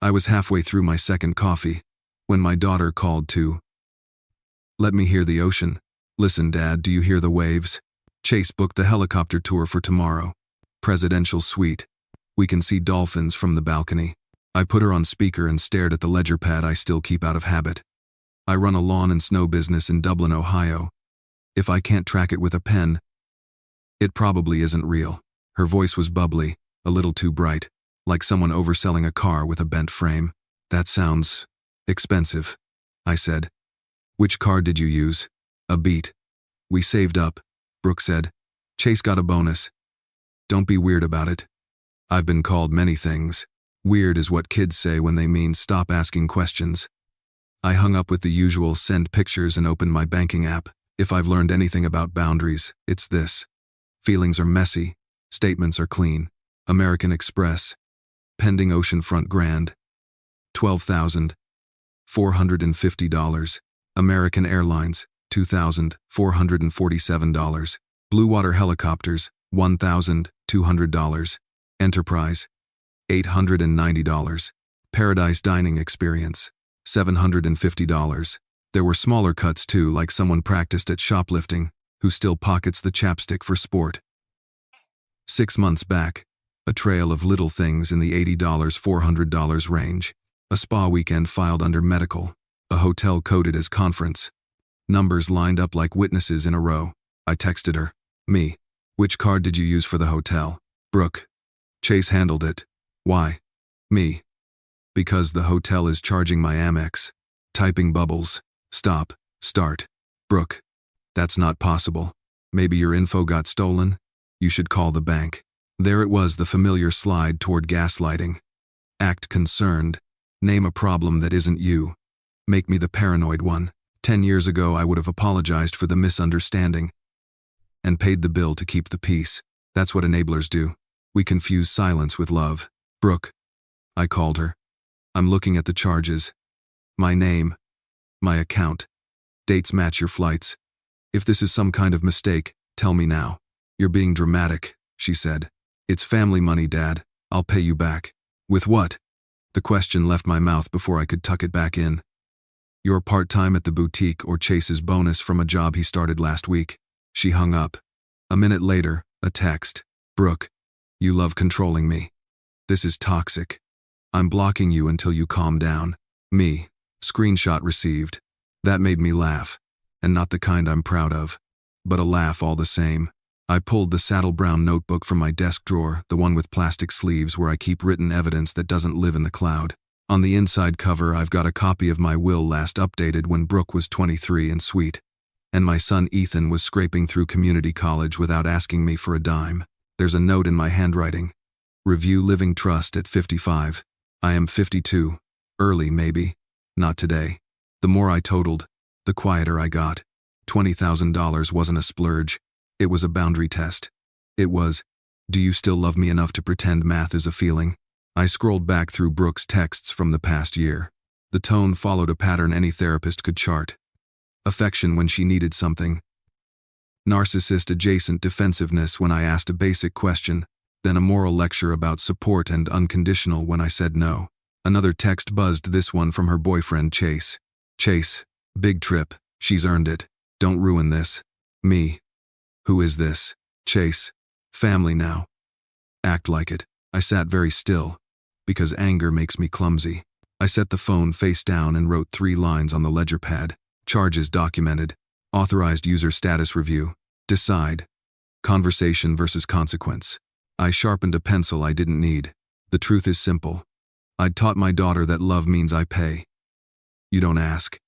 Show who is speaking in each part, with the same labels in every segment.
Speaker 1: I was halfway through my second coffee when my daughter called to, "Let me hear the ocean." "Listen, Dad, do you hear the waves? Chase booked the helicopter tour for tomorrow. Presidential suite. We can see dolphins from the balcony." I put her on speaker and stared at the ledger pad I still keep out of habit. I run a lawn and snow business in Dublin, Ohio. If I can't track it with a pen, it probably isn't real. Her voice was bubbly, a little too bright, like someone overselling a car with a bent frame. "That sounds expensive," I said. "Which card did you use?" "A Beat. We saved up," Brooke said. "Chase got a bonus." "Don't be weird about it." I've been called many things. Weird is what kids say when they mean stop asking questions. I hung up with the usual send pictures and opened my banking app. If I've learned anything about boundaries, it's this. Feelings are messy. Statements are clean. American Express. Pending oceanfront grand. $12,450. American Airlines. $2,447. Blue Water Helicopters. $1,200. Enterprise. $890. Paradise Dining Experience. $750. There were smaller cuts too, like someone practiced at shoplifting, who still pockets the chapstick for sport. 6 months back, a trail of little things in the $80, $400 range. A spa weekend filed under medical. A hotel coded as conference. Numbers lined up like witnesses in a row. I texted her. "Me. Which card did you use for the hotel?" "Brooke. Chase handled it." "Why?" "Me. Because the hotel is charging my AmEx." Typing bubbles. Stop. Start. "Brooke. That's not possible. Maybe your info got stolen? You should call the bank." There it was, the familiar slide toward gaslighting. Act concerned. Name a problem that isn't you. Make me the paranoid one. 10 years ago I would have apologized for the misunderstanding and paid the bill to keep the peace. That's what enablers do. We confuse silence with love. "Brooke." I called her. "I'm looking at the charges. My name. My account. Dates match your flights. If this is some kind of mistake, tell me now." "You're being dramatic," she said. "It's family money, Dad. I'll pay you back." "With what?" The question left my mouth before I could tuck it back in. "Your part-time at the boutique or Chase's bonus from a job he started last week." She hung up. A minute later, a text. "Brooke, you love controlling me. This is toxic. I'm blocking you until you calm down." Me. Screenshot received. That made me laugh. And not the kind I'm proud of. But a laugh all the same. I pulled the saddle brown notebook from my desk drawer, the one with plastic sleeves where I keep written evidence that doesn't live in the cloud. On the inside cover, I've got a copy of my will last updated when Brooke was 23 and sweet. And my son Ethan was scraping through community college without asking me for a dime. There's a note in my handwriting. Review Living Trust at 55. I am 52. Early, maybe. Not today. The more I totaled, the quieter I got. $20,000 wasn't a splurge. It was a boundary test. It was, "Do you still love me enough to pretend math is a feeling?" I scrolled back through Brooke's texts from the past year. The tone followed a pattern any therapist could chart. Affection when she needed something. Narcissist-adjacent defensiveness when I asked a basic question, then a moral lecture about support and unconditional when I said no. Another text buzzed, this one from her boyfriend Chase. "Chase, big trip. She's earned it. Don't ruin this." Me. "Who is this?" "Chase. Family now." Act like it. I sat very still, because anger makes me clumsy. I set the phone face down and wrote 3 lines on the ledger pad. Charges documented. Authorized user status review. Decide. Conversation versus consequence. I sharpened a pencil I didn't need. The truth is simple. I'd taught my daughter that love means I pay. You don't ask.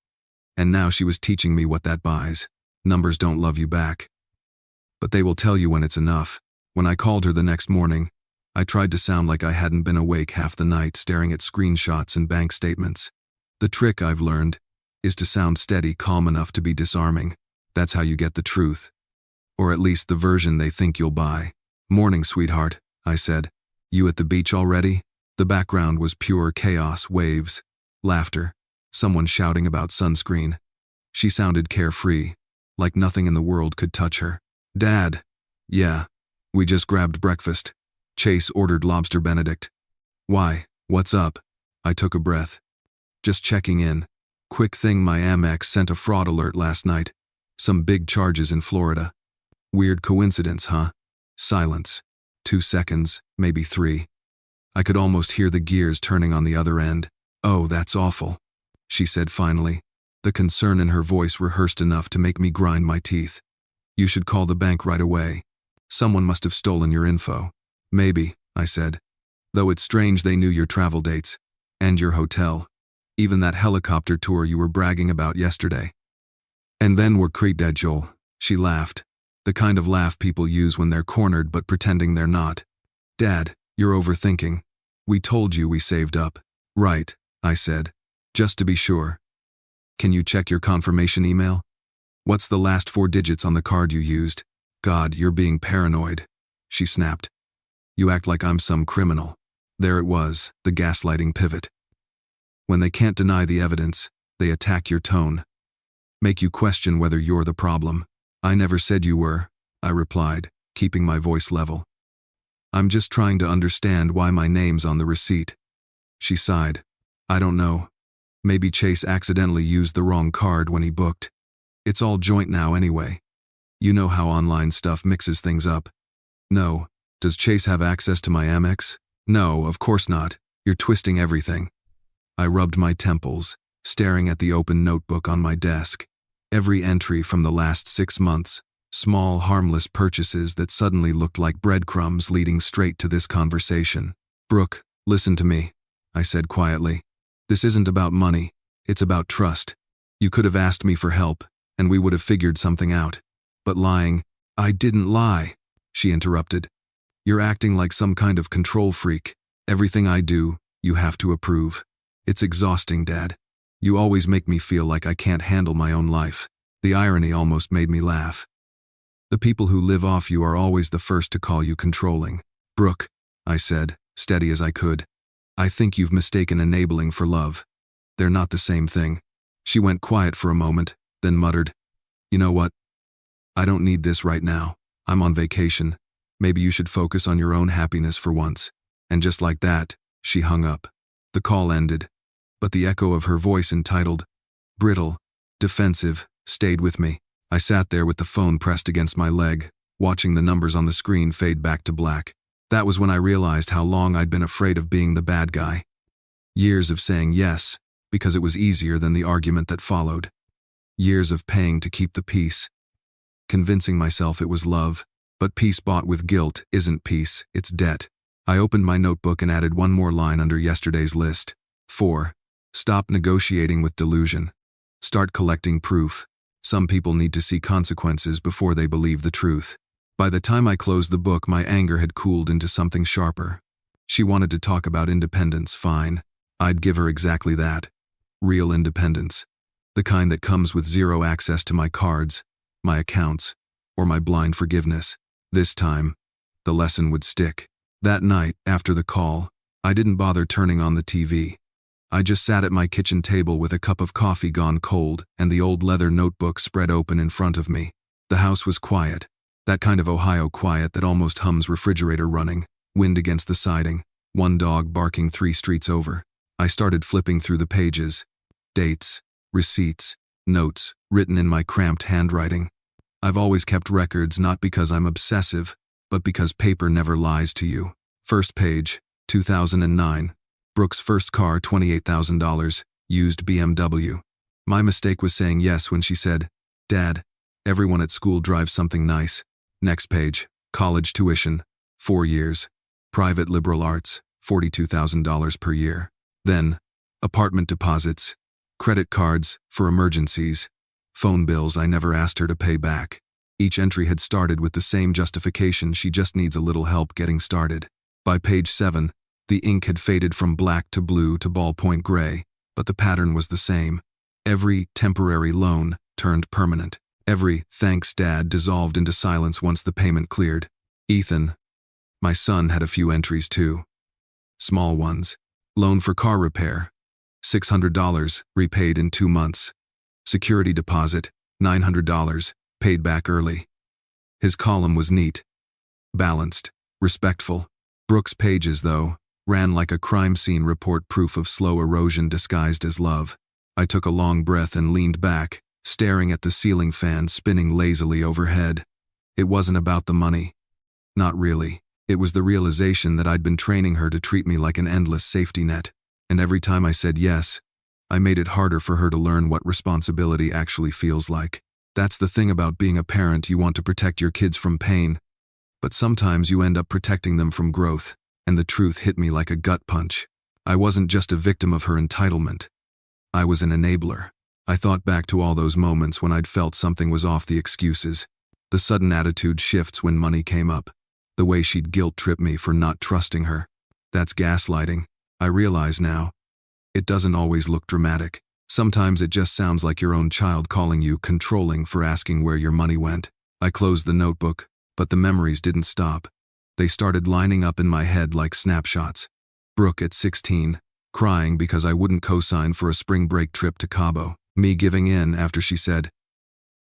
Speaker 1: And now she was teaching me what that buys. Numbers don't love you back. But they will tell you when it's enough. When I called her the next morning, I tried to sound like I hadn't been awake half the night staring at screenshots and bank statements. The trick I've learned is to sound steady, calm enough to be disarming. That's how you get the truth. Or at least the version they think you'll buy. "Morning, sweetheart," I said. "You at the beach already?" The background was pure chaos, waves, laughter, someone shouting about sunscreen. She sounded carefree, like nothing in the world could touch her. "Dad." "Yeah. We just grabbed breakfast. Chase ordered lobster Benedict." "Why? What's up?" I took a breath. Just checking in. Quick thing, my AmEx sent a fraud alert last night. Some big charges in Florida. Weird coincidence, huh? Silence. 2 seconds, maybe 3. I could almost hear the gears turning on the other end. Oh, that's awful, she said finally. The concern in her voice rehearsed enough to make me grind my teeth. You should call the bank right away. Someone must have stolen your info. Maybe, I said. Though it's strange they knew your travel dates. And your hotel. Even that helicopter tour you were bragging about yesterday. And then we're credential, she laughed. The kind of laugh people use when they're cornered but pretending they're not. Dad, you're overthinking. We told you we saved up. Right, I said. Just to be sure. Can you check your confirmation email? What's the last 4 digits on the card you used? God, you're being paranoid, she snapped. You act like I'm some criminal. There it was, the gaslighting pivot. When they can't deny the evidence, they attack your tone. Make you question whether you're the problem. I never said you were, I replied, keeping my voice level. I'm just trying to understand why my name's on the receipt. She sighed. I don't know. Maybe Chase accidentally used the wrong card when he booked. It's all joint now anyway. You know how online stuff mixes things up. No. Does Chase have access to my AmEx? No, of course not. You're twisting everything. I rubbed my temples, staring at the open notebook on my desk. Every entry from the last 6 months, small, harmless purchases that suddenly looked like breadcrumbs leading straight to this conversation. Brooke, listen to me, I said quietly. This isn't about money, it's about trust. You could have asked me for help, and we would have figured something out. But lying, I didn't lie, she interrupted. You're acting like some kind of control freak. Everything I do, you have to approve. It's exhausting, Dad. You always make me feel like I can't handle my own life. The irony almost made me laugh. The people who live off you are always the first to call you controlling. Brooke, I said, steady as I could. I think you've mistaken enabling for love. They're not the same thing. She went quiet for a moment, then muttered, You know what? I don't need this right now. I'm on vacation. Maybe you should focus on your own happiness for once. And just like that, she hung up. The call ended, but the echo of her voice entitled, brittle, defensive, stayed with me. I sat there with the phone pressed against my leg, watching the numbers on the screen fade back to black. That was when I realized how long I'd been afraid of being the bad guy. Years of saying yes, because it was easier than the argument that followed. Years of paying to keep the peace. Convincing myself it was love, but peace bought with guilt isn't peace, it's debt. I opened my notebook and added one more line under yesterday's list. 4. Stop negotiating with delusion. Start collecting proof. Some people need to see consequences before they believe the truth. By the time I closed the book, my anger had cooled into something sharper. She wanted to talk about independence, fine. I'd give her exactly that. Real independence. The kind that comes with zero access to my cards, my accounts, or my blind forgiveness. This time, the lesson would stick. That night, after the call, I didn't bother turning on the TV. I just sat at my kitchen table with a cup of coffee gone cold and the old leather notebook spread open in front of me. The house was quiet. That kind of Ohio quiet that almost hums refrigerator running, wind against the siding, one dog barking 3 streets over. I started flipping through the pages. Dates, receipts, notes, written in my cramped handwriting. I've always kept records not because I'm obsessive, but because paper never lies to you. First page, 2009. Brooke's first car, $28,000, used BMW. My mistake was saying yes when she said, Dad, everyone at school drives something nice. Next page, college tuition, 4 years. Private liberal arts, $42,000 per year. Then, apartment deposits, credit cards for emergencies, phone bills I never asked her to pay back. Each entry had started with the same justification: she just needs a little help getting started. By page 7, the ink had faded from black to blue to ballpoint gray, but the pattern was the same. Every temporary loan turned permanent. Every "thanks, Dad" dissolved into silence once the payment cleared. Ethan, my son, had a few entries too. Small ones. Loan for car repair, $600, repaid in 2 months. Security deposit, $900, paid back early. His column was neat, balanced, respectful. Brooke's pages, though, Ran like a crime scene report, proof of slow erosion disguised as love. I took a long breath and leaned back, staring at the ceiling fan spinning lazily overhead. It wasn't about the money. Not really. It was the realization that I'd been training her to treat me like an endless safety net, and every time I said yes, I made it harder for her to learn what responsibility actually feels like. That's the thing about being a parent, you want to protect your kids from pain, but sometimes you end up protecting them from growth, and the truth hit me like a gut punch. I wasn't just a victim of her entitlement. I was an enabler. I thought back to all those moments when I'd felt something was off, the excuses, the sudden attitude shifts when money came up, the way she'd guilt-trip me for not trusting her. That's gaslighting. I realize now. It doesn't always look dramatic. Sometimes it just sounds like your own child calling you controlling for asking where your money went. I closed the notebook, but the memories didn't stop. They started lining up in my head like snapshots. Brooke at 16, crying because I wouldn't co-sign for a spring break trip to Cabo. Me giving in after she said,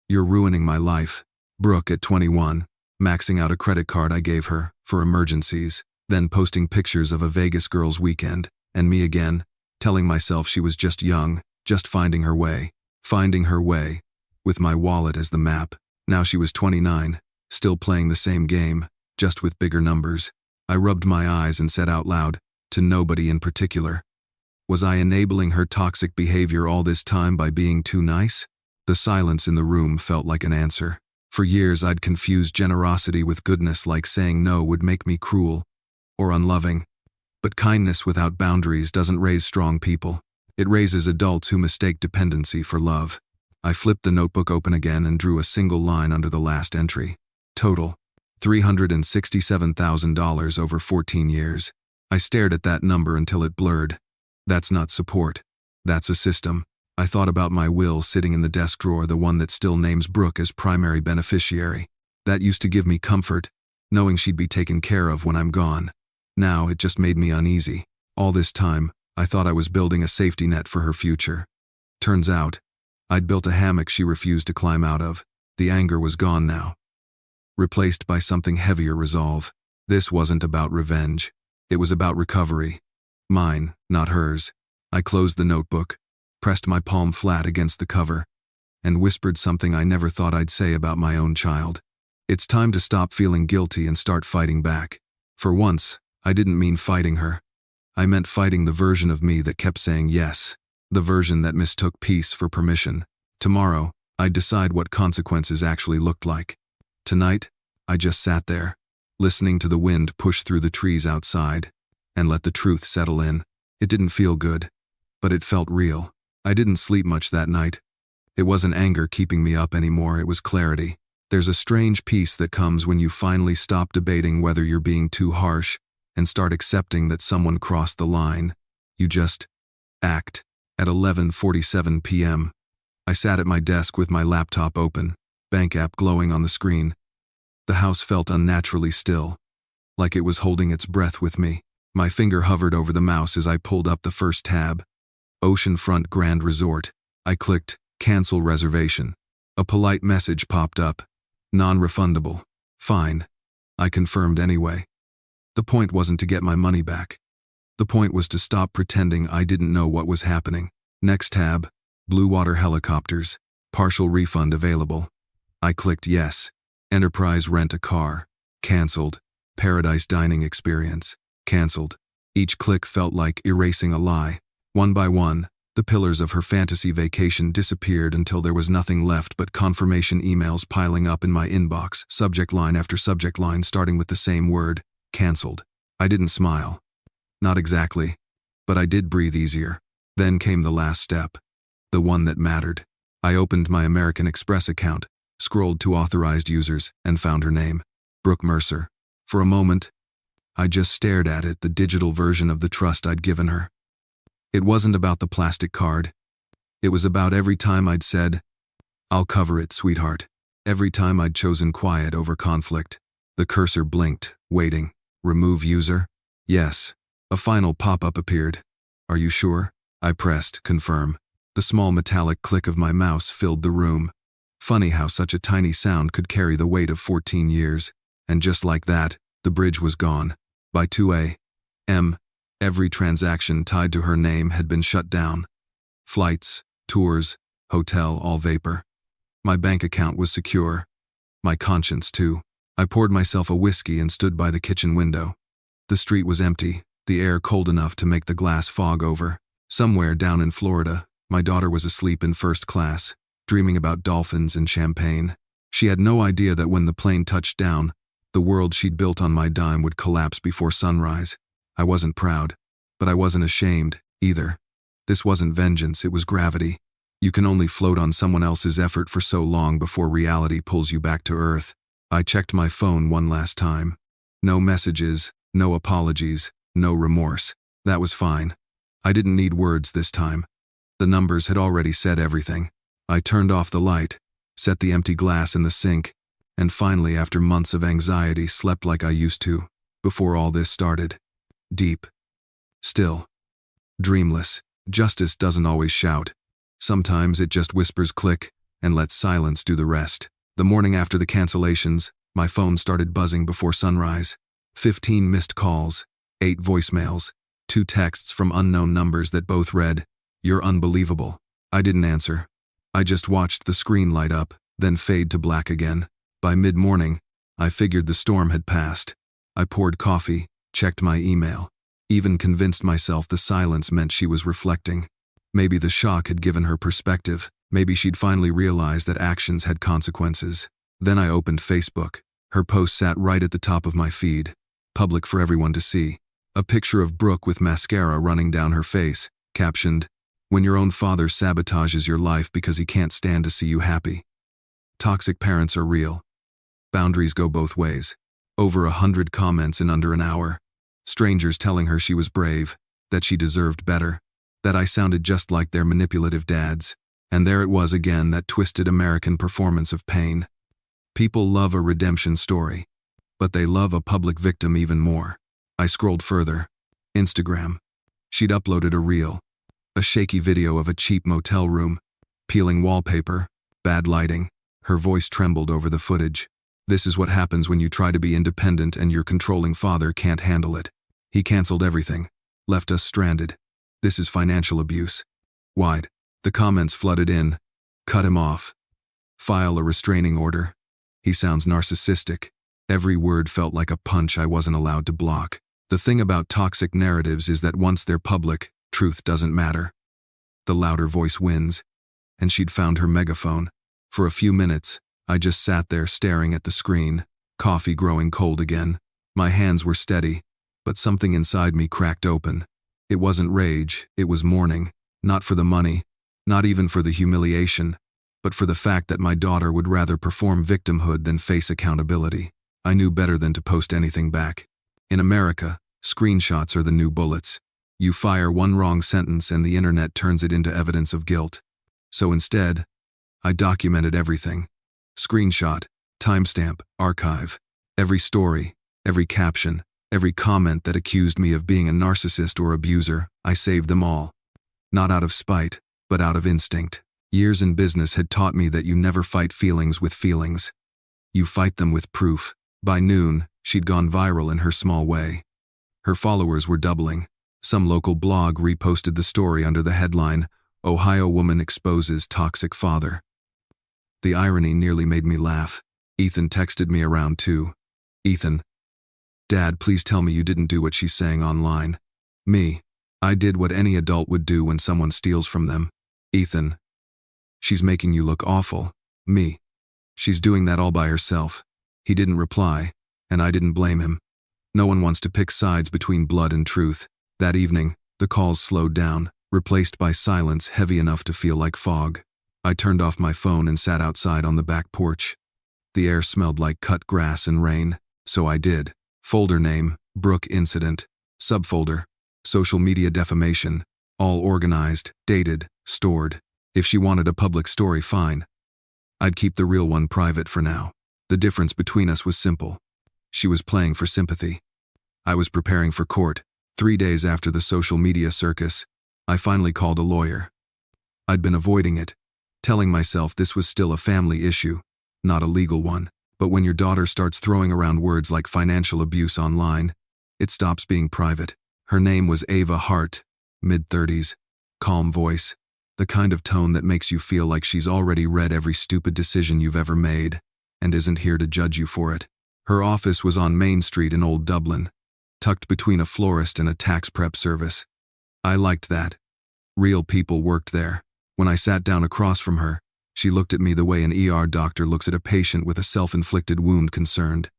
Speaker 1: "You're ruining my life." Brooke at 21, maxing out a credit card I gave her for emergencies, then posting pictures of a Vegas girls' weekend, and me again, telling myself she was just young, just finding her way, with my wallet as the map. Now she was 29, still playing the same game, just with bigger numbers. I rubbed my eyes and said out loud, to nobody in particular, was I enabling her toxic behavior all this time by being too nice? The silence in the room felt like an answer. For years I'd confused generosity with goodness, like saying no would make me cruel or unloving. But kindness without boundaries doesn't raise strong people. It raises adults who mistake dependency for love. I flipped the notebook open again and drew a single line under the last entry. Total, $367,000 over 14 years. I stared at that number until it blurred. That's not support. That's a system. I thought about my will sitting in the desk drawer, the one that still names Brooke as primary beneficiary. That used to give me comfort, knowing she'd be taken care of when I'm gone. Now it just made me uneasy. All this time, I thought I was building a safety net for her future. Turns out, I'd built a hammock she refused to climb out of. The anger was gone now, replaced by something heavier: resolve. This wasn't about revenge. It was about recovery. Mine, not hers. I closed the notebook, pressed my palm flat against the cover, and whispered something I never thought I'd say about my own child. It's time to stop feeling guilty and start fighting back. For once, I didn't mean fighting her. I meant fighting the version of me that kept saying yes, the version that mistook peace for permission. Tomorrow, I'd decide what consequences actually looked like. Tonight, I just sat there, listening to the wind push through the trees outside, and let the truth settle in. It didn't feel good, but it felt real. I didn't sleep much that night. It wasn't anger keeping me up anymore, it was clarity. There's a strange peace that comes when you finally stop debating whether you're being too harsh and start accepting that someone crossed the line. You just act. At 11:47 p.m., I sat at my desk with my laptop open, bank app glowing on the screen. The house felt unnaturally still, like it was holding its breath with me. My finger hovered over the mouse as I pulled up the first tab. Oceanfront Grand Resort. I clicked, cancel reservation. A polite message popped up. Non-refundable. Fine. I confirmed anyway. The point wasn't to get my money back. The point was to stop pretending I didn't know what was happening. Next tab, Blue Water Helicopters. Partial refund available. I clicked yes. Enterprise Rent a Car. Cancelled. Paradise Dining Experience. Cancelled. Each click felt like erasing a lie. One by one, the pillars of her fantasy vacation disappeared until there was nothing left but confirmation emails piling up in my inbox, subject line after subject line starting with the same word, cancelled. I didn't smile. Not exactly, but I did breathe easier. Then came the last step, the one that mattered. I opened my American Express account, scrolled to authorized users, and found her name, Brooke Mercer. For a moment, I just stared at it, the digital version of the trust I'd given her. It wasn't about the plastic card. It was about every time I'd said, "I'll cover it, sweetheart." Every time I'd chosen quiet over conflict. The cursor blinked, waiting. Remove user? Yes. A final pop-up appeared. Are you sure? I pressed confirm. The small metallic click of my mouse filled the room. Funny how such a tiny sound could carry the weight of 14 years. And just like that, the bridge was gone. By 2 a.m., Every transaction tied to her name had been shut down. Flights, tours, hotel, all vapor. My bank account was secure. My conscience, too. I poured myself a whiskey and stood by the kitchen window. The street was empty, the air cold enough to make the glass fog over. Somewhere down in Florida, my daughter was asleep in first class, dreaming about dolphins and champagne. She had no idea that when the plane touched down, the world she'd built on my dime would collapse before sunrise. I wasn't proud, but I wasn't ashamed, either. This wasn't vengeance, it was gravity. You can only float on someone else's effort for so long before reality pulls you back to earth. I checked my phone one last time. No messages, no apologies, no remorse. That was fine. I didn't need words this time. The numbers had already said everything. I turned off the light, set the empty glass in the sink, and finally, after months of anxiety, slept like I used to, before all this started. Deep. Still. Dreamless. Justice doesn't always shout. Sometimes it just whispers click and lets silence do the rest. The morning after the cancellations, my phone started buzzing before sunrise. 15 missed calls, 8 voicemails, 2 texts from unknown numbers that both read, "You're unbelievable." I didn't answer. I just watched the screen light up, then fade to black again. By mid-morning, I figured the storm had passed. I poured coffee, checked my email, even convinced myself the silence meant she was reflecting. Maybe the shock had given her perspective. Maybe she'd finally realized that actions had consequences. Then I opened Facebook. Her post sat right at the top of my feed, public for everyone to see. A picture of Brooke with mascara running down her face, captioned, "When your own father sabotages your life because he can't stand to see you happy." Toxic parents are real. Boundaries go both ways. Over 100 comments in under an hour. Strangers telling her she was brave, that she deserved better, that I sounded just like their manipulative dads. And there it was again, that twisted American performance of pain. People love a redemption story, but they love a public victim even more. I scrolled further. Instagram. She'd uploaded a reel. A shaky video of a cheap motel room, peeling wallpaper, bad lighting. Her voice trembled over the footage. "This is what happens when you try to be independent and your controlling father can't handle it. He canceled everything, left us stranded. This is financial abuse." Wide. The comments flooded in. "Cut him off. File a restraining order. He sounds narcissistic." Every word felt like a punch I wasn't allowed to block. The thing about toxic narratives is that once they're public, truth doesn't matter. The louder voice wins. And she'd found her megaphone. For a few minutes, I just sat there staring at the screen, coffee growing cold again. My hands were steady, but something inside me cracked open. It wasn't rage, it was mourning. Not for the money, not even for the humiliation, but for the fact that my daughter would rather perform victimhood than face accountability. I knew better than to post anything back. In America, screenshots are the new bullets. You fire one wrong sentence and the internet turns it into evidence of guilt. So instead, I documented everything. Screenshot, timestamp, archive. Every story, every caption, every comment that accused me of being a narcissist or abuser, I saved them all. Not out of spite, but out of instinct. Years in business had taught me that you never fight feelings with feelings. You fight them with proof. By noon, she'd gone viral in her small way. Her followers were doubling. Some local blog reposted the story under the headline, "Ohio Woman Exposes Toxic Father." The irony nearly made me laugh. Ethan texted me around 2. "Ethan, Dad, please tell me you didn't do what she's saying online." Me. "I did what any adult would do when someone steals from them." Ethan. "She's making you look awful." Me. "She's doing that all by herself." He didn't reply, and I didn't blame him. No one wants to pick sides between blood and truth. That evening, the calls slowed down, replaced by silence heavy enough to feel like fog. I turned off my phone and sat outside on the back porch. The air smelled like cut grass and rain, so I did. Folder name, Brooke Incident. Subfolder, Social Media Defamation. All organized, dated, stored. If she wanted a public story, fine. I'd keep the real one private for now. The difference between us was simple. She was playing for sympathy. I was preparing for court. 3 days after the social media circus, I finally called a lawyer. I'd been avoiding it, telling myself this was still a family issue, not a legal one. But when your daughter starts throwing around words like financial abuse online, it stops being private. Her name was Ava Hart, mid-30s, calm voice, the kind of tone that makes you feel like she's already read every stupid decision you've ever made and isn't here to judge you for it. Her office was on Main Street in Old Dublin, tucked between a florist and a tax prep service. I liked that. Real people worked there. When I sat down across from her, she looked at me the way an ER doctor looks at a patient with a self-inflicted wound, concerned,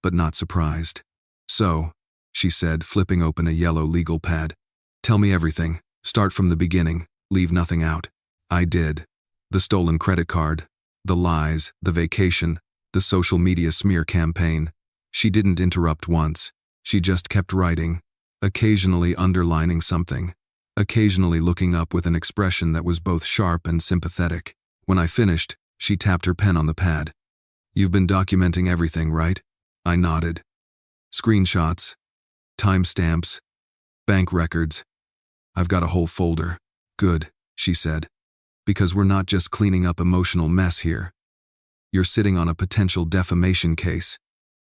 Speaker 1: but not surprised. "So," she said, flipping open a yellow legal pad. "Tell me everything. Start from the beginning. Leave nothing out." I did. The stolen credit card, the lies, the vacation, the social media smear campaign. She didn't interrupt once. She just kept writing, occasionally underlining something, occasionally looking up with an expression that was both sharp and sympathetic. When I finished, she tapped her pen on the pad. "You've been documenting everything, right?" I nodded. "Screenshots, timestamps, bank records. I've got a whole folder." "Good," she said. "Because we're not just cleaning up emotional mess here. You're sitting on a potential defamation case,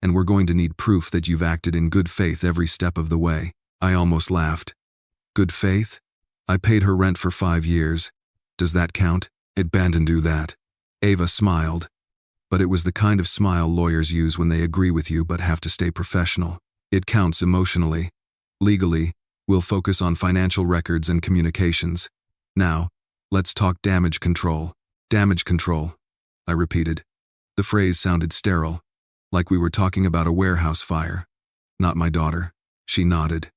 Speaker 1: and we're going to need proof that you've acted in good faith every step of the way." I almost laughed. Good faith? I paid her rent for 5 years. Does that count? It banned do that. Ava smiled. But it was the kind of smile lawyers use when they agree with you but have to stay professional. It counts emotionally. Legally, we'll focus on financial records and communications. Now, let's talk damage control. Damage control, I repeated. The phrase sounded sterile, like we were talking about a warehouse fire. Not my daughter. She nodded.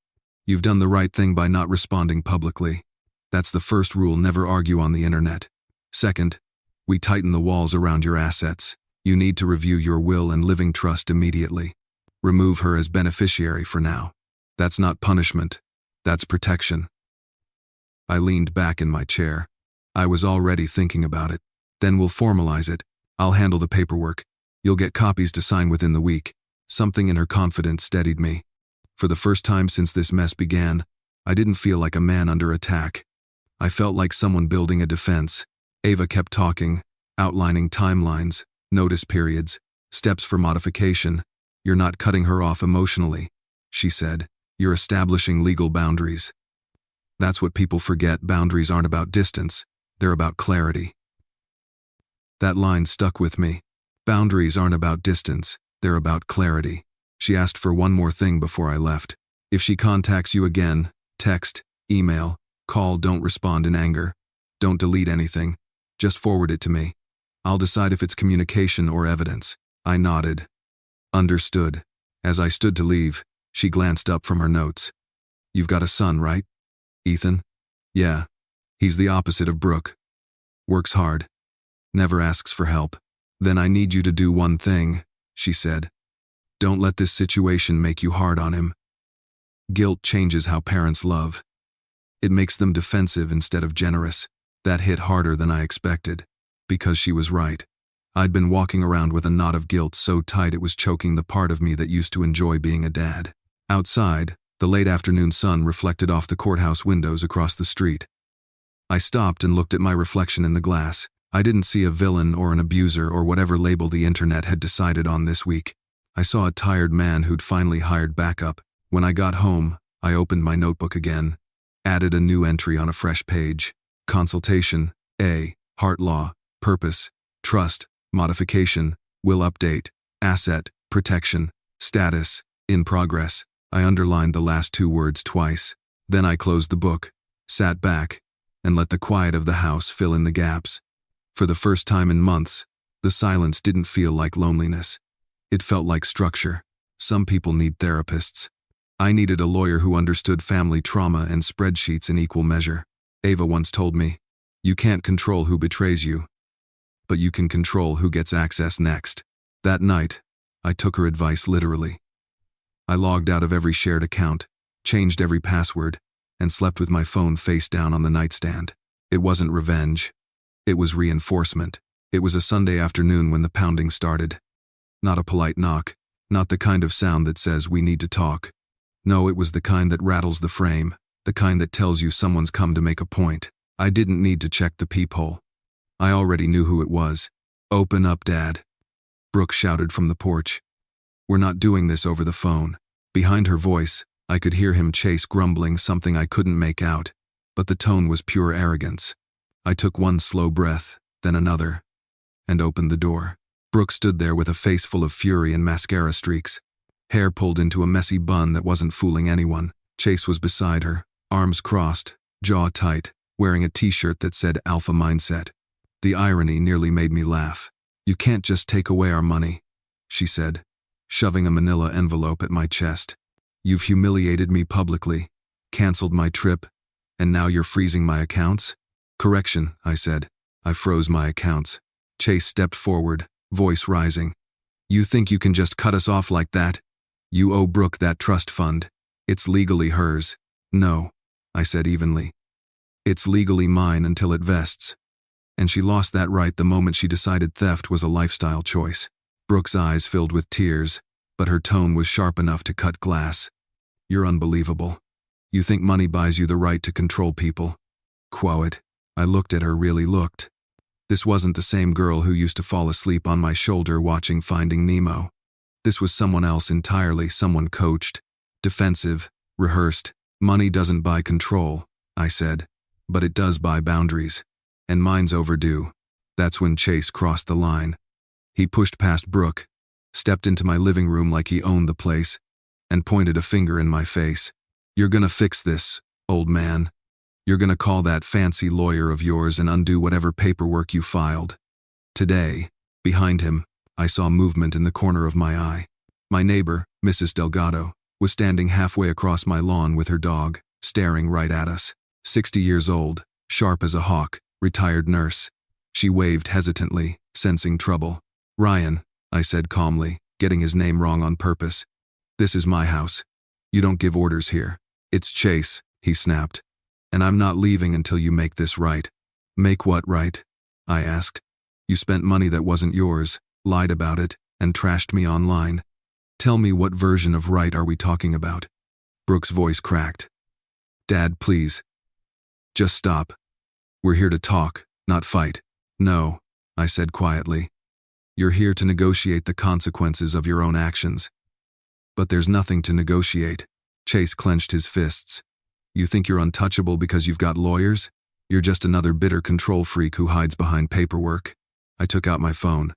Speaker 1: You've done the right thing by not responding publicly. That's the first rule: never argue on the internet. Second, we tighten the walls around your assets. You need to review your will and living trust immediately. Remove her as beneficiary for now. That's not punishment. That's protection. I leaned back in my chair. I was already thinking about it. Then we'll formalize it. I'll handle the paperwork. You'll get copies to sign within the week. Something in her confidence steadied me. For the first time since this mess began, I didn't feel like a man under attack. I felt like someone building a defense. Ava kept talking, outlining timelines, notice periods, steps for modification. You're not cutting her off emotionally, she said. You're establishing legal boundaries. That's what people forget. Boundaries aren't about distance. They're about clarity. That line stuck with me. Boundaries aren't about distance. They're about clarity. She asked for one more thing before I left. If she contacts you again, text, email, call, don't respond in anger. Don't delete anything. Just forward it to me. I'll decide if it's communication or evidence. I nodded. Understood. As I stood to leave, she glanced up from her notes. You've got a son, right? Ethan? Yeah. He's the opposite of Brooke. Works hard. Never asks for help. Then I need you to do one thing, she said. Don't let this situation make you hard on him. Guilt changes how parents love. It makes them defensive instead of generous. That hit harder than I expected. Because she was right. I'd been walking around with a knot of guilt so tight it was choking the part of me that used to enjoy being a dad. Outside, the late afternoon sun reflected off the courthouse windows across the street. I stopped and looked at my reflection in the glass. I didn't see a villain or an abuser or whatever label the internet had decided on this week. I saw a tired man who'd finally hired backup. When I got home, I opened my notebook again, added a new entry on a fresh page. Consultation, A, heart law, purpose, trust, modification, will update, asset, protection, status, in progress. I underlined the last 2 words twice. Then I closed the book, sat back, and let the quiet of the house fill in the gaps. For the first time in months, the silence didn't feel like loneliness. It felt like structure. Some people need therapists. I needed a lawyer who understood family trauma and spreadsheets in equal measure. Ava once told me, you can't control who betrays you, but you can control who gets access next. That night, I took her advice literally. I logged out of every shared account, changed every password, and slept with my phone face down on the nightstand. It wasn't revenge. It was reinforcement. It was a Sunday afternoon when the pounding started. Not a polite knock, not the kind of sound that says we need to talk. No, it was the kind that rattles the frame, the kind that tells you someone's come to make a point. I didn't need to check the peephole. I already knew who it was. Open up, Dad. Brooke shouted from the porch. We're not doing this over the phone. Behind her voice, I could hear him Chase grumbling something I couldn't make out, but the tone was pure arrogance. I took one slow breath, then another, and opened the door. Brooke stood there with a face full of fury and mascara streaks, hair pulled into a messy bun that wasn't fooling anyone. Chase was beside her, arms crossed, jaw tight, wearing a t-shirt that said Alpha Mindset. The irony nearly made me laugh. "You can't just take away our money," she said, shoving a manila envelope at my chest. "You've humiliated me publicly, canceled my trip, and now you're freezing my accounts?" "Correction," I said. "I froze my accounts." Chase stepped forward, voice rising. "You think you can just cut us off like that? You owe Brooke that trust fund. It's legally hers." "No," I said evenly. "It's legally mine until it vests." And she lost that right the moment she decided theft was a lifestyle choice. Brooke's eyes filled with tears, but her tone was sharp enough to cut glass. "You're unbelievable. You think money buys you the right to control people?" "Quote." I looked at her, really looked. This wasn't the same girl who used to fall asleep on my shoulder watching Finding Nemo. This was someone else entirely, someone coached, defensive, rehearsed. "Money doesn't buy control," I said, "but it does buy boundaries. And mine's overdue." That's when Chase crossed the line. He pushed past Brooke, stepped into my living room like he owned the place, and pointed a finger in my face. "You're gonna fix this, old man. You're gonna call that fancy lawyer of yours and undo whatever paperwork you filed." Today, behind him, I saw movement in the corner of my eye. My neighbor, Mrs. Delgado, was standing halfway across my lawn with her dog, staring right at us. 60 years old, sharp as a hawk, retired nurse. She waved hesitantly, sensing trouble. "Ryan," I said calmly, getting his name wrong on purpose. "This is my house. You don't give orders here." "It's Chase," he snapped. "And I'm not leaving until you make this right." "Make what right?" I asked. "You spent money that wasn't yours, lied about it, and trashed me online. Tell me, what version of right are we talking about?" Brooke's voice cracked. "Dad, please. Just stop. We're here to talk, not fight." "No," I said quietly. "You're here to negotiate the consequences of your own actions." "But there's nothing to negotiate." Chase clenched his fists. "You think you're untouchable because you've got lawyers? You're just another bitter control freak who hides behind paperwork." I took out my phone.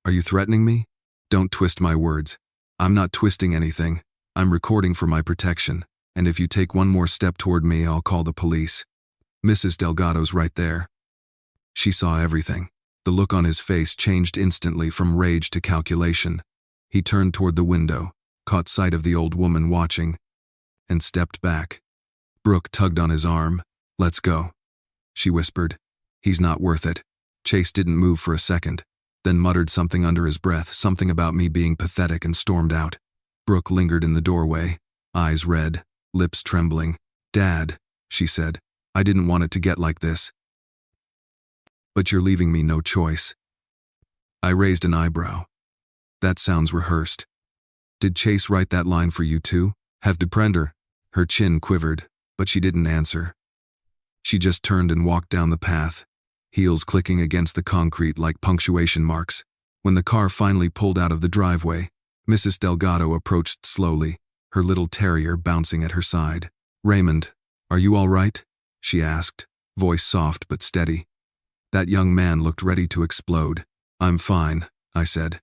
Speaker 1: "Are you threatening me?" "Don't twist my words. I'm not twisting anything. I'm recording for my protection, and if you take one more step toward me, I'll call the police." "Mrs. Delgado's right there." She saw everything. The look on his face changed instantly from rage to calculation. He turned toward the window, caught sight of the old woman watching, and stepped back. Brooke tugged on his arm. "Let's go," she whispered. "He's not worth it." Chase didn't move for a second, then muttered something under his breath, something about me being pathetic, and stormed out. Brooke lingered in the doorway, eyes red, lips trembling. "Dad," she said, "I didn't want it to get like this. But you're leaving me no choice." I raised an eyebrow. "That sounds rehearsed. Did Chase write that line for you too? Have deprender?" Her chin quivered, but she didn't answer. She just turned and walked down the path, heels clicking against the concrete like punctuation marks. When the car finally pulled out of the driveway, Mrs. Delgado approached slowly, her little terrier bouncing at her side. "Raymond, are you all right?" she asked, voice soft but steady. That young man looked ready to explode. "I'm fine," I said.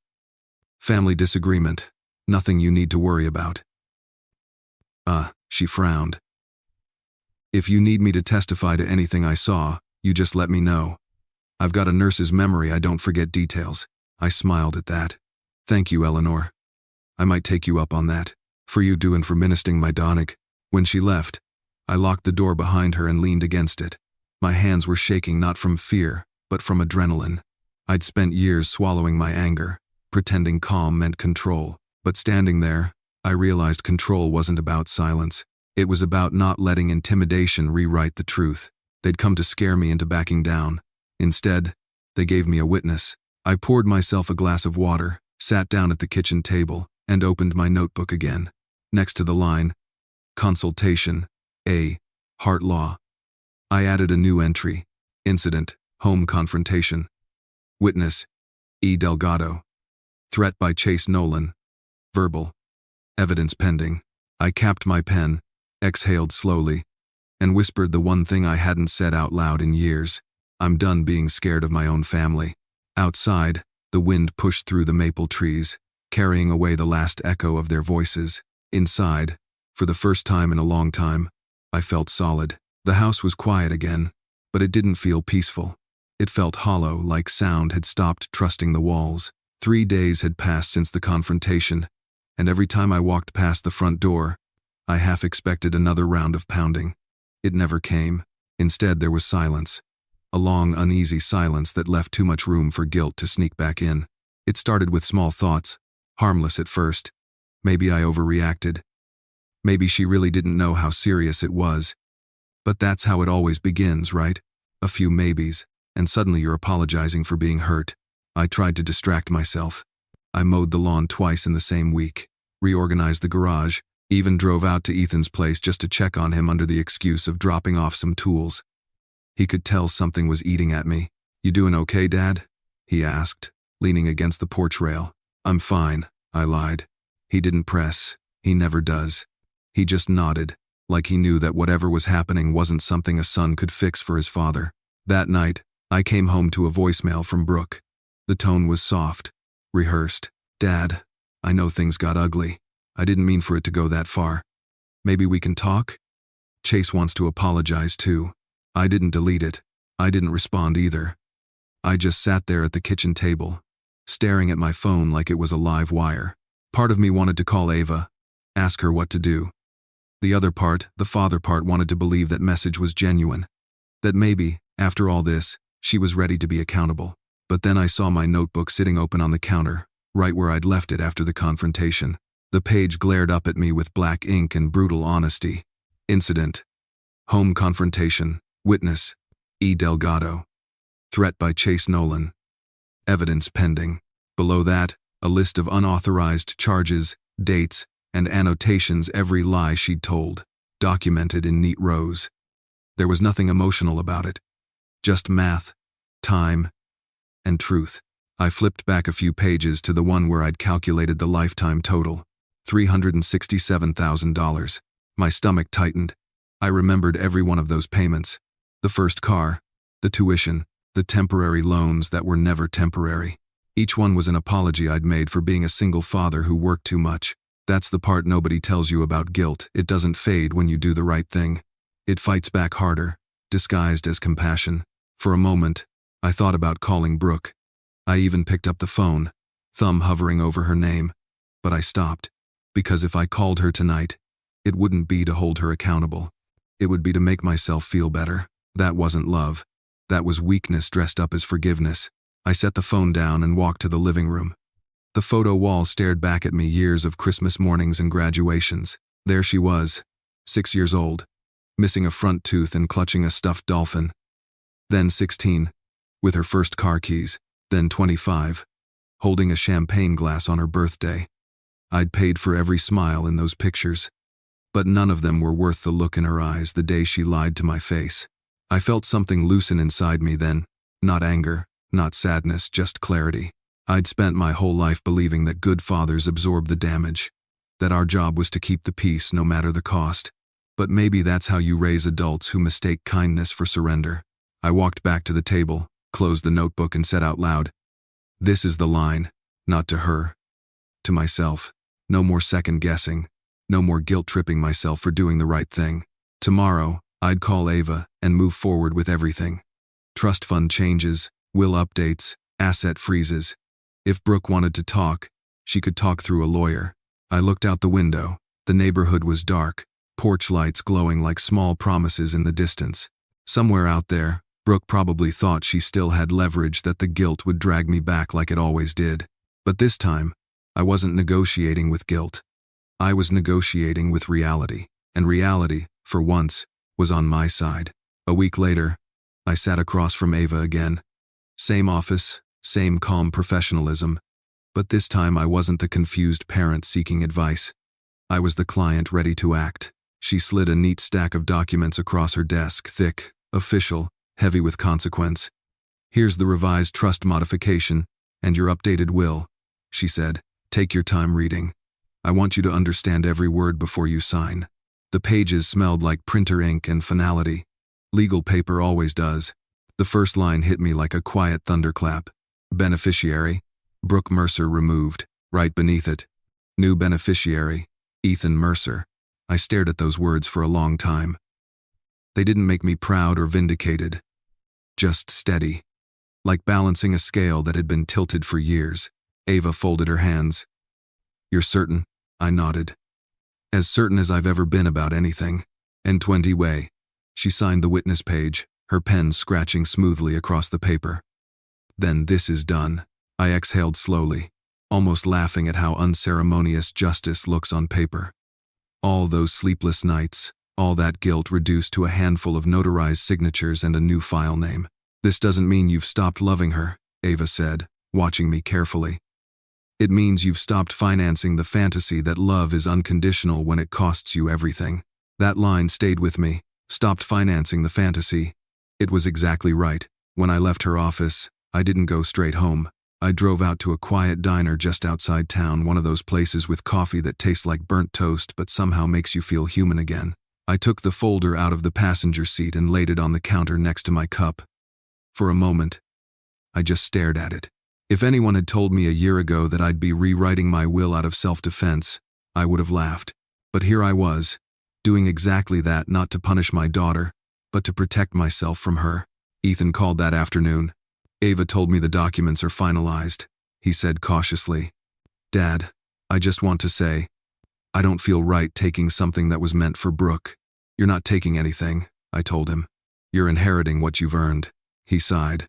Speaker 1: "Family disagreement. Nothing you need to worry about." She frowned. "If you need me to testify to anything I saw, you just let me know. I've got a nurse's memory, I don't forget details." I smiled at that. "Thank you, Eleanor. I might take you up on that. For you do and for ministering my Donig." When she left, I locked the door behind her and leaned against it. My hands were shaking not from fear, but from adrenaline. I'd spent years swallowing my anger, pretending calm meant control. But standing there, I realized control wasn't about silence. It was about not letting intimidation rewrite the truth. They'd come to scare me into backing down. Instead, they gave me a witness. I poured myself a glass of water, sat down at the kitchen table, and opened my notebook again. Next to the line, "Consultation, A. Heart Law," I added a new entry, "Incident, Home Confrontation. Witness, E. Delgado. Threat by Chase Nolan. Verbal. Evidence pending." I capped my pen, exhaled slowly, and whispered the one thing I hadn't said out loud in years. I'm done being scared of my own family. Outside, the wind pushed through the maple trees, carrying away the last echo of their voices. Inside, for the first time in a long time, I felt solid. The house was quiet again, but it didn't feel peaceful. It felt hollow, like sound had stopped trusting the walls. 3 days had passed since the confrontation, and every time I walked past the front door, I half expected another round of pounding. It never came. Instead, there was silence. A long, uneasy silence that left too much room for guilt to sneak back in. It started with small thoughts, harmless at first. Maybe I overreacted. Maybe she really didn't know how serious it was. But that's how it always begins, right? A few maybes, and suddenly you're apologizing for being hurt. I tried to distract myself. I mowed the lawn twice in the same week, reorganized the garage, even drove out to Ethan's place just to check on him under the excuse of dropping off some tools. He could tell something was eating at me. "You doing okay, Dad?" he asked, leaning against the porch rail. "I'm fine," I lied. He didn't press. He never does. He just nodded, like he knew that whatever was happening wasn't something a son could fix for his father. That night, I came home to a voicemail from Brooke. The tone was soft, rehearsed. "Dad, I know things got ugly. I didn't mean for it to go that far. Maybe we can talk? Chase wants to apologize too." I didn't delete it. I didn't respond either. I just sat there at the kitchen table, staring at my phone like it was a live wire. Part of me wanted to call Ava, ask her what to do. The other part, the father part, wanted to believe that message was genuine. That maybe, after all this, she was ready to be accountable. But then I saw my notebook sitting open on the counter, right where I'd left it after the confrontation. The page glared up at me with black ink and brutal honesty. Incident. Home confrontation. Witness. E. Delgado. Threat by Chase Nolan. Evidence pending. Below that, a list of unauthorized charges, dates, and annotations, every lie she'd told, documented in neat rows. There was nothing emotional about it. Just math, time, and truth. I flipped back a few pages to the one where I'd calculated the lifetime total. $367,000. My stomach tightened. I remembered every one of those payments. The first car, the tuition, the temporary loans that were never temporary. Each one was an apology I'd made for being a single father who worked too much. That's the part nobody tells you about guilt. It doesn't fade when you do the right thing. It fights back harder, disguised as compassion. For a moment, I thought about calling Brooke. I even picked up the phone, thumb hovering over her name. But I stopped, because if I called her tonight, it wouldn't be to hold her accountable. It would be to make myself feel better. That wasn't love. That was weakness dressed up as forgiveness. I set the phone down and walked to the living room. The photo wall stared back at me, years of Christmas mornings and graduations. There she was, 6 years old, missing a front tooth and clutching a stuffed dolphin. Then 16, with her first car keys. Then 25, holding a champagne glass on her birthday. I'd paid for every smile in those pictures, but none of them were worth the look in her eyes the day she lied to my face. I felt something loosen inside me then, not anger, not sadness, just clarity. I'd spent my whole life believing that good fathers absorb the damage, that our job was to keep the peace no matter the cost. But maybe that's how you raise adults who mistake kindness for surrender. I walked back to the table, closed the notebook, and said out loud, "This is the line, not to her, to myself. No more second guessing, no more guilt-tripping myself for doing the right thing. Tomorrow, I'd call Ava and move forward with everything. Trust fund changes, will updates, asset freezes. If Brooke wanted to talk, she could talk through a lawyer. I looked out the window. The neighborhood was dark, porch lights glowing like small promises in the distance. Somewhere out there, Brooke probably thought she still had leverage, that the guilt would drag me back like it always did. But this time, I wasn't negotiating with guilt. I was negotiating with reality. And reality, for once, was on my side. A week later, I sat across from Ava again. Same office, same calm professionalism. But this time I wasn't the confused parent seeking advice. I was the client ready to act. She slid a neat stack of documents across her desk, thick, official, heavy with consequence. "Here's the revised trust modification and your updated will," she said. "Take your time reading." I want you to understand every word before you sign. The pages smelled like printer ink and finality. Legal paper always does. The first line hit me like a quiet thunderclap. Beneficiary, Brooke Mercer removed. Right beneath it, new beneficiary, Ethan Mercer. I stared at those words for a long time. They didn't make me proud or vindicated. Just steady. Like balancing a scale that had been tilted for years. Ava folded her hands. You're certain? I nodded. As certain as I've ever been about anything. N20 way. She signed the witness page, her pen scratching smoothly across the paper. Then this is done. I exhaled slowly, almost laughing at how unceremonious justice looks on paper. All those sleepless nights, all that guilt reduced to a handful of notarized signatures and a new file name. This doesn't mean you've stopped loving her, Ava said, watching me carefully. It means you've stopped financing the fantasy that love is unconditional when it costs you everything. That line stayed with me. Stopped financing the fantasy. It was exactly right. When I left her office, I didn't go straight home. I drove out to a quiet diner just outside town, one of those places with coffee that tastes like burnt toast but somehow makes you feel human again. I took the folder out of the passenger seat and laid it on the counter next to my cup. For a moment, I just stared at it. If anyone had told me a year ago that I'd be rewriting my will out of self-defense, I would have laughed. But here I was, doing exactly that, not to punish my daughter, but to protect myself from her. Ethan called that afternoon. Ava told me the documents are finalized, he said cautiously. Dad, I just want to say, I don't feel right taking something that was meant for Brooke. You're not taking anything, I told him. You're inheriting what you've earned. He sighed.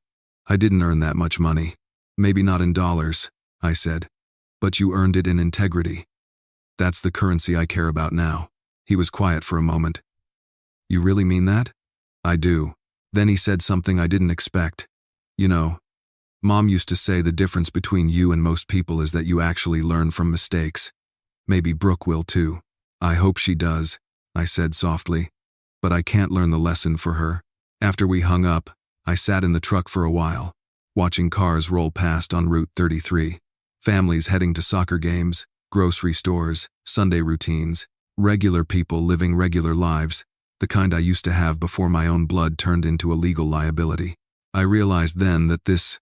Speaker 1: I didn't earn that much money. Maybe not in dollars, I said. But you earned it in integrity. That's the currency I care about now. He was quiet for a moment. You really mean that? I do. Then he said something I didn't expect. You know, Mom used to say the difference between you and most people is that you actually learn from mistakes. Maybe Brooke will too. I hope she does, I said softly. But I can't learn the lesson for her. After we hung up, I sat in the truck for a while, watching cars roll past on Route 33. Families heading to soccer games, grocery stores, Sunday routines, regular people living regular lives, the kind I used to have before my own blood turned into a legal liability. I realized then that this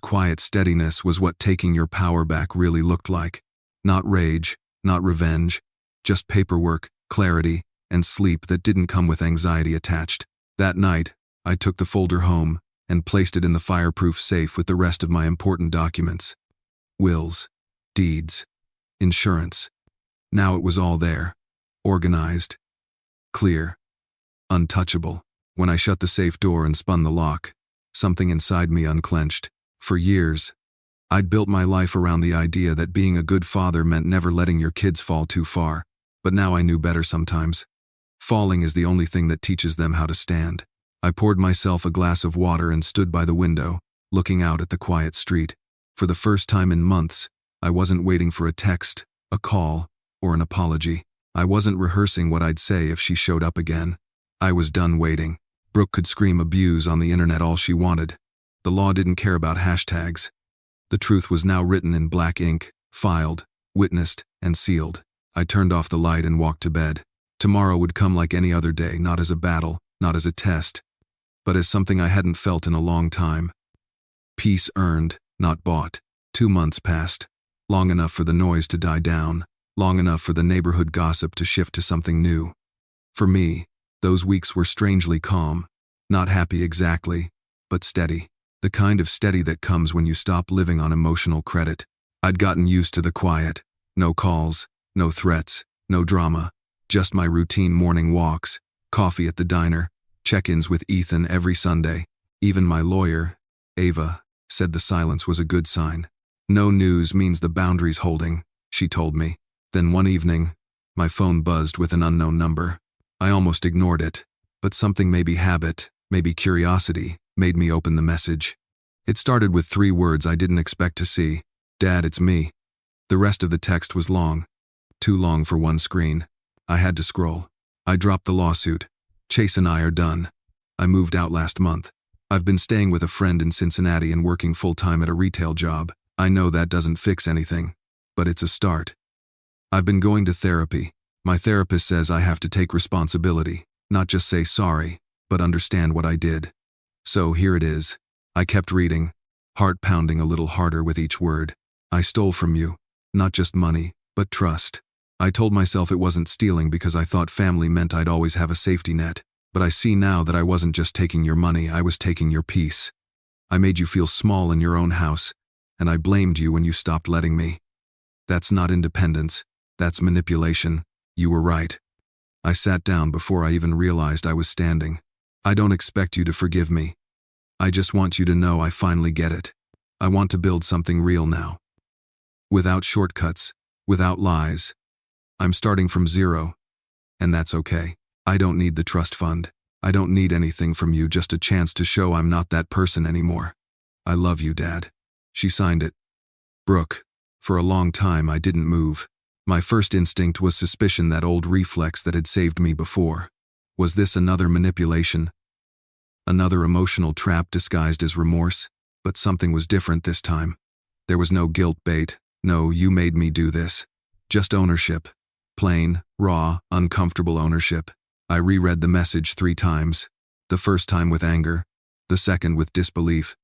Speaker 1: quiet steadiness was what taking your power back really looked like. Not rage, not revenge, just paperwork, clarity, and sleep that didn't come with anxiety attached. That night, I took the folder home and placed it in the fireproof safe with the rest of my important documents. Wills, deeds, insurance. Now it was all there. Organized. Clear. Untouchable. When I shut the safe door and spun the lock, something inside me unclenched. For years, I'd built my life around the idea that being a good father meant never letting your kids fall too far. But now I knew better sometimes. Falling is the only thing that teaches them how to stand. I poured myself a glass of water and stood by the window, looking out at the quiet street. For the first time in months, I wasn't waiting for a text, a call, or an apology. I wasn't rehearsing what I'd say if she showed up again. I was done waiting. Brooke could scream abuse on the internet all she wanted. The law didn't care about hashtags. The truth was now written in black ink, filed, witnessed, and sealed. I turned off the light and walked to bed. Tomorrow would come like any other day, not as a battle, not as a test, but as something I hadn't felt in a long time. Peace earned, not bought. 2 months passed. Long enough for the noise to die down, long enough for the neighborhood gossip to shift to something new. For me, those weeks were strangely calm, not happy exactly, but steady. The kind of steady that comes when you stop living on emotional credit. I'd gotten used to the quiet. No calls, no threats, no drama. Just my routine morning walks, coffee at the diner, check-ins with Ethan every Sunday. Even my lawyer, Ava, said the silence was a good sign. No news means the boundary's holding, she told me. Then one evening, my phone buzzed with an unknown number. I almost ignored it, but something, maybe habit, maybe curiosity, made me open the message. It started with 3 words I didn't expect to see. Dad, it's me. The rest of the text was long. Too long for one screen. I had to scroll. I dropped the lawsuit. Chase and I are done. I moved out last month. I've been staying with a friend in Cincinnati and working full-time at a retail job. I know that doesn't fix anything, but it's a start. I've been going to therapy. My therapist says I have to take responsibility, not just say sorry, but understand what I did. So here it is. I kept reading, heart pounding a little harder with each word. I stole from you, not just money, but trust. I told myself it wasn't stealing because I thought family meant I'd always have a safety net, but I see now that I wasn't just taking your money, I was taking your peace. I made you feel small in your own house, and I blamed you when you stopped letting me. That's not independence, that's manipulation. You were right. I sat down before I even realized I was standing. I don't expect you to forgive me. I just want you to know I finally get it. I want to build something real now. Without shortcuts, without lies. I'm starting from zero, and that's okay. I don't need the trust fund. I don't need anything from you, just a chance to show I'm not that person anymore. I love you, Dad. She signed it. Brooke. For a long time I didn't move. My first instinct was suspicion, that old reflex that had saved me before. Was this another manipulation? Another emotional trap disguised as remorse? But something was different this time. There was no guilt bait, no "you made me do this." Just ownership. Plain, raw, uncomfortable ownership. I reread the message 3 times. The first time with anger, the second with disbelief,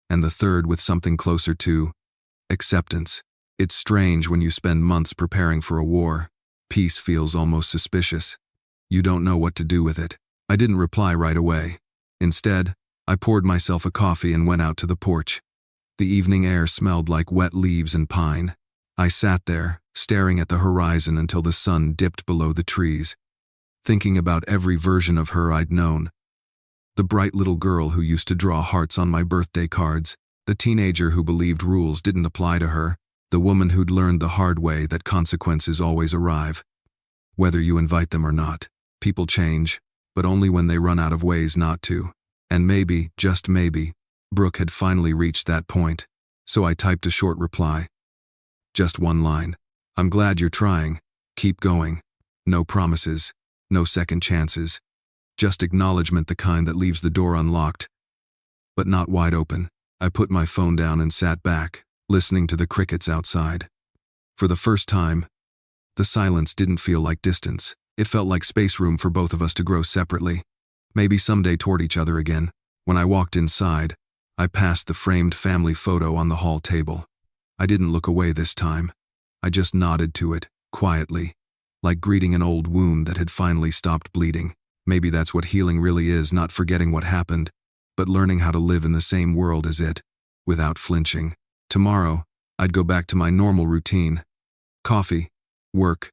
Speaker 1: and the third with something closer to acceptance. It's strange when you spend months preparing for a war. Peace feels almost suspicious. You don't know what to do with it. I didn't reply right away. Instead, I poured myself a coffee and went out to the porch. The evening air smelled like wet leaves and pine. I sat there, staring at the horizon until the sun dipped below the trees, thinking about every version of her I'd known. The bright little girl who used to draw hearts on my birthday cards, the teenager who believed rules didn't apply to her, the woman who'd learned the hard way that consequences always arrive. Whether you invite them or not, people change, but only when they run out of ways not to. And maybe, just maybe, Brooke had finally reached that point, so I typed a short reply. Just one line. I'm glad you're trying. Keep going. No promises. No second chances. Just acknowledgement, the kind that leaves the door unlocked, but not wide open. I put my phone down and sat back, listening to the crickets outside. For the first time, the silence didn't feel like distance. It felt like space, room for both of us to grow separately. Maybe someday toward each other again. When I walked inside, I passed the framed family photo on the hall table. I didn't look away this time. I just nodded to it, quietly, like greeting an old wound that had finally stopped bleeding. Maybe that's what healing really is, not forgetting what happened, but learning how to live in the same world as it, without flinching. Tomorrow, I'd go back to my normal routine. Coffee, work,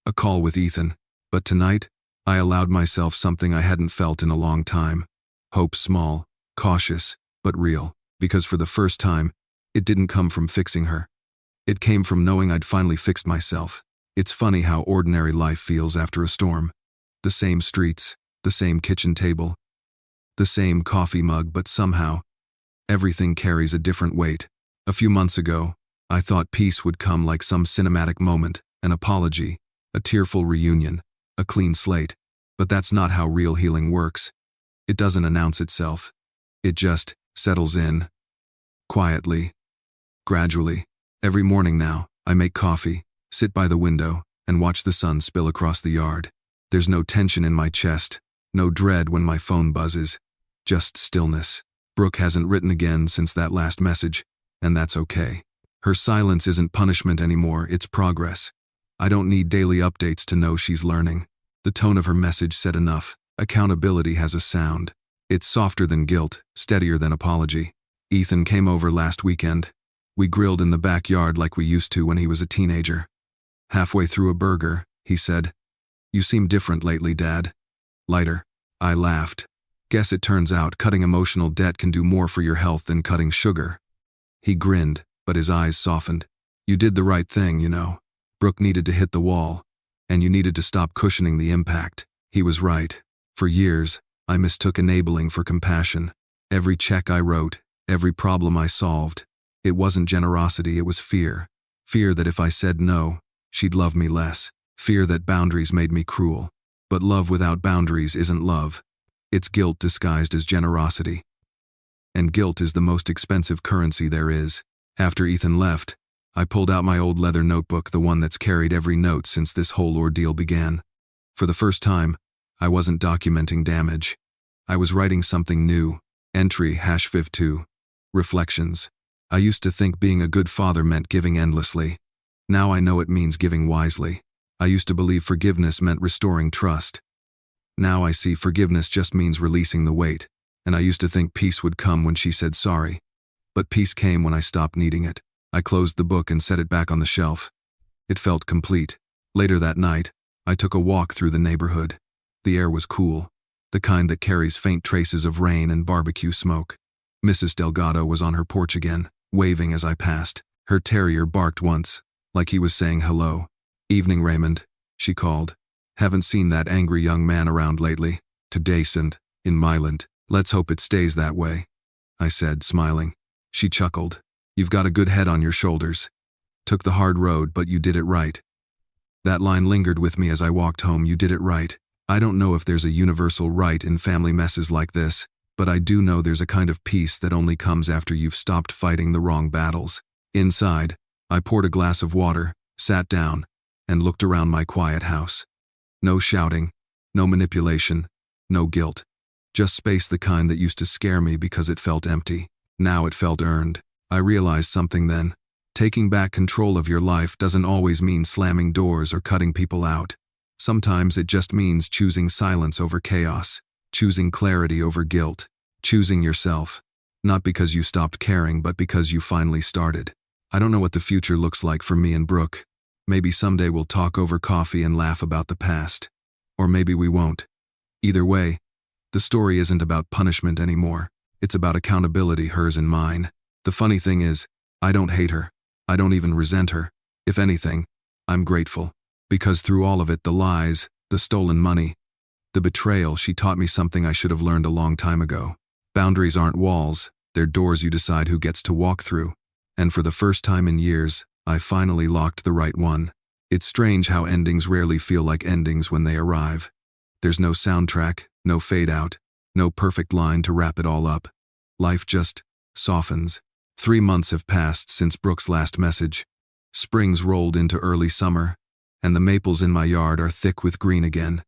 Speaker 1: a call with Ethan. But tonight, I allowed myself something I hadn't felt in a long time. Hope, small, cautious, but real. Because for the first time, it didn't come from fixing her. It came from knowing I'd finally fixed myself. It's funny how ordinary life feels after a storm. The same streets, the same kitchen table, the same coffee mug, but somehow, everything carries a different weight. A few months ago, I thought peace would come like some cinematic moment, an apology, a tearful reunion, a clean slate. But that's not how real healing works. It doesn't announce itself. It just settles in. Quietly. Gradually. Every morning now, I make coffee, sit by the window, and watch the sun spill across the yard. There's no tension in my chest, no dread when my phone buzzes. Just stillness. Brooke hasn't written again since that last message, and that's okay. Her silence isn't punishment anymore, it's progress. I don't need daily updates to know she's learning. The tone of her message said enough. Accountability has a sound. It's softer than guilt, steadier than apology. Ethan came over last weekend. We grilled in the backyard like we used to when he was a teenager. Halfway through a burger, he said, "You seem different lately, Dad." Lighter. I laughed. Guess it turns out cutting emotional debt can do more for your health than cutting sugar. He grinned, but his eyes softened. "You did the right thing, you know. Brooke needed to hit the wall, and you needed to stop cushioning the impact." He was right. For years, I mistook enabling for compassion. Every check I wrote, every problem I solved, it wasn't generosity, it was fear. Fear that if I said no, she'd love me less. Fear that boundaries made me cruel. But love without boundaries isn't love. It's guilt disguised as generosity. And guilt is the most expensive currency there is. After Ethan left, I pulled out my old leather notebook, the one that's carried every note since this whole ordeal began. For the first time, I wasn't documenting damage. I was writing something new. Entry #Viv2. Reflections. I used to think being a good father meant giving endlessly. Now I know it means giving wisely. I used to believe forgiveness meant restoring trust. Now I see forgiveness just means releasing the weight. And I used to think peace would come when she said sorry. But peace came when I stopped needing it. I closed the book and set it back on the shelf. It felt complete. Later that night, I took a walk through the neighborhood. The air was cool, the kind that carries faint traces of rain and barbecue smoke. Mrs. Delgado was on her porch again, waving as I passed. Her terrier barked once, like he was saying hello. "Evening, Raymond," she called. "Haven't seen that angry young man around lately. To Decent, in Myland. Let's hope it stays that way," I said, smiling. She chuckled. "You've got a good head on your shoulders. Took the hard road, but you did it right." That line lingered with me as I walked home. You did it right. I don't know if there's a universal right in family messes like this, but I do know there's a kind of peace that only comes after you've stopped fighting the wrong battles. Inside, I poured a glass of water, sat down, and looked around my quiet house. No shouting, no manipulation, no guilt. Just space, the kind that used to scare me because it felt empty. Now it felt earned. I realized something then. Taking back control of your life doesn't always mean slamming doors or cutting people out. Sometimes it just means choosing silence over chaos, choosing clarity over guilt, choosing yourself. Not because you stopped caring, but because you finally started. I don't know what the future looks like for me and Brooke. Maybe someday we'll talk over coffee and laugh about the past. Or maybe we won't. Either way, the story isn't about punishment anymore. It's about accountability, hers and mine. The funny thing is, I don't hate her. I don't even resent her. If anything, I'm grateful. Because through all of it, the lies, the stolen money, the betrayal, she taught me something I should have learned a long time ago. Boundaries aren't walls, they're doors you decide who gets to walk through. And for the first time in years, I finally locked the right one. It's strange how endings rarely feel like endings when they arrive. There's no soundtrack, no fade out, no perfect line to wrap it all up. Life just softens. 3 months have passed since Brooke's last message. Spring's rolled into early summer, and the maples in my yard are thick with green again.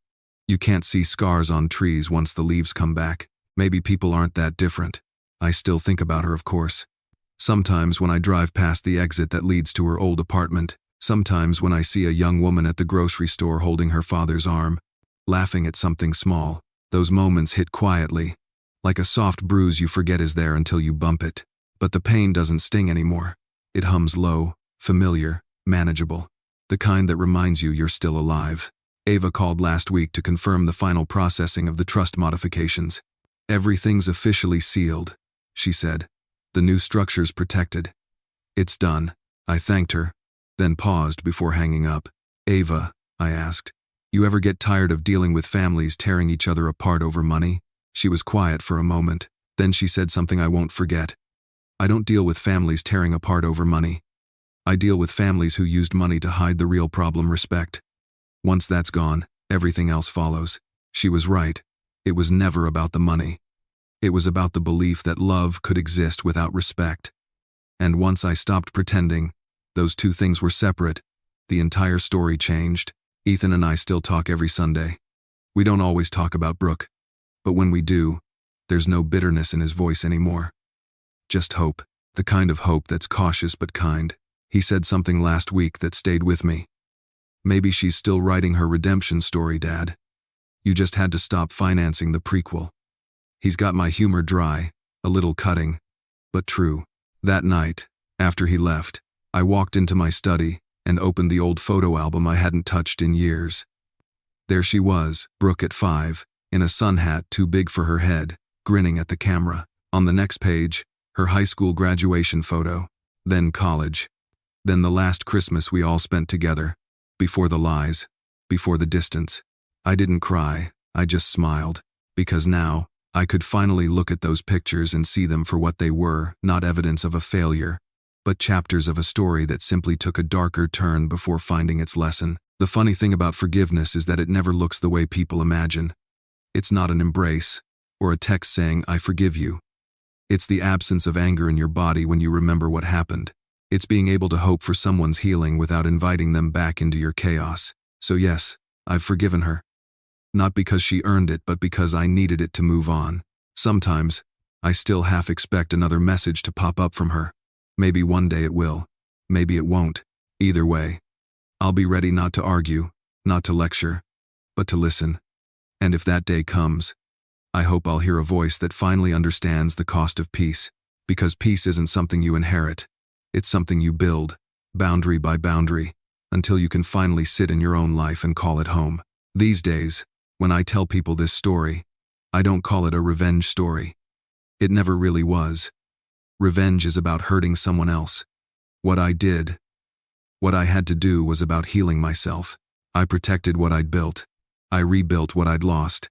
Speaker 1: You can't see scars on trees once the leaves come back. Maybe people aren't that different. I still think about her, of course. Sometimes when I drive past the exit that leads to her old apartment, sometimes when I see a young woman at the grocery store holding her father's arm, laughing at something small. Those moments hit quietly, like a soft bruise you forget is there until you bump it. But the pain doesn't sting anymore. It hums low, familiar, manageable. The kind that reminds you you're still alive. Ava called last week to confirm the final processing of the trust modifications. "Everything's officially sealed," she said. "The new structure's protected. It's done." I thanked her, then paused before hanging up. "Ava," I asked, "you ever get tired of dealing with families tearing each other apart over money?" She was quiet for a moment. Then she said something I won't forget. "I don't deal with families tearing apart over money. I deal with families who used money to hide the real problem: respect. Once that's gone, everything else follows." She was right. It was never about the money. It was about the belief that love could exist without respect. And once I stopped pretending those two things were separate, the entire story changed. Ethan and I still talk every Sunday. We don't always talk about Brooke, but when we do, there's no bitterness in his voice anymore. Just hope, the kind of hope that's cautious but kind. He said something last week that stayed with me. "Maybe she's still writing her redemption story, Dad. You just had to stop financing the prequel." He's got my humor dry, a little cutting, but true. That night, after he left, I walked into my study and opened the old photo album I hadn't touched in years. There she was, Brooke at 5, in a sun hat too big for her head, grinning at the camera. On the next page, her high school graduation photo, then college, then the last Christmas we all spent together, before the lies, before the distance. I didn't cry, I just smiled, because now, I could finally look at those pictures and see them for what they were, not evidence of a failure, but chapters of a story that simply took a darker turn before finding its lesson. The funny thing about forgiveness is that it never looks the way people imagine. It's not an embrace, or a text saying, "I forgive you." It's the absence of anger in your body when you remember what happened. It's being able to hope for someone's healing without inviting them back into your chaos. So yes, I've forgiven her. Not because she earned it, but because I needed it to move on. Sometimes, I still half expect another message to pop up from her. Maybe one day it will. Maybe it won't. Either way, I'll be ready not to argue, not to lecture, but to listen. And if that day comes, I hope I'll hear a voice that finally understands the cost of peace. Because peace isn't something you inherit. It's something you build, boundary by boundary, until you can finally sit in your own life and call it home. These days, when I tell people this story, I don't call it a revenge story. It never really was. Revenge is about hurting someone else. What I did, what I had to do was about healing myself. I protected what I'd built. I rebuilt what I'd lost.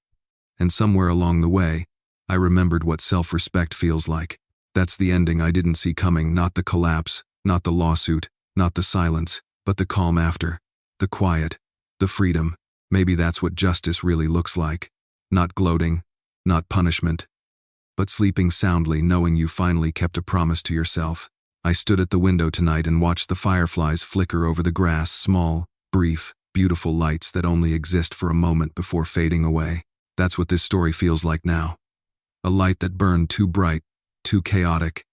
Speaker 1: And somewhere along the way, I remembered what self-respect feels like. That's the ending I didn't see coming, not the collapse, not the lawsuit, not the silence, but the calm after, the quiet, the freedom. Maybe that's what justice really looks like. Not gloating, not punishment, but sleeping soundly knowing you finally kept a promise to yourself. I stood at the window tonight and watched the fireflies flicker over the grass, small, brief, beautiful lights that only exist for a moment before fading away. That's what this story feels like now. A light that burned too bright, too chaotic,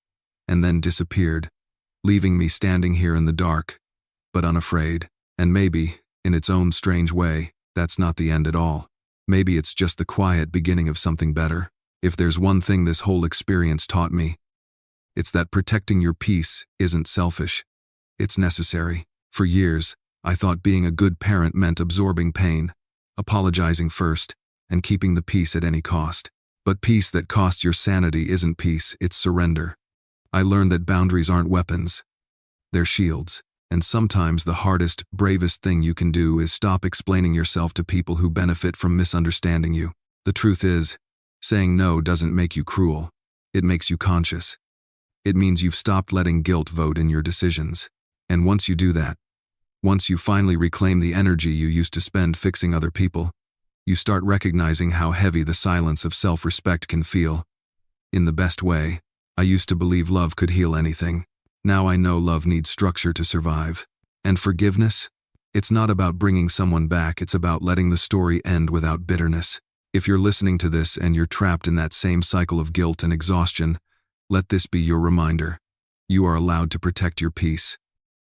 Speaker 1: and then disappeared, leaving me standing here in the dark, but unafraid. And maybe, in its own strange way, that's not the end at all. Maybe it's just the quiet beginning of something better. If there's one thing this whole experience taught me, it's that protecting your peace isn't selfish. It's necessary. For years, I thought being a good parent meant absorbing pain, apologizing first, and keeping the peace at any cost. But peace that costs your sanity isn't peace, it's surrender. I learned that boundaries aren't weapons. They're shields. And sometimes the hardest, bravest thing you can do is stop explaining yourself to people who benefit from misunderstanding you. The truth is, saying no doesn't make you cruel. It makes you conscious. It means you've stopped letting guilt vote in your decisions. And once you do that, once you finally reclaim the energy you used to spend fixing other people, you start recognizing how heavy the silence of self-respect can feel. In the best way, I used to believe love could heal anything. Now I know love needs structure to survive. And forgiveness? It's not about bringing someone back, it's about letting the story end without bitterness. If you're listening to this and you're trapped in that same cycle of guilt and exhaustion, let this be your reminder. You are allowed to protect your peace.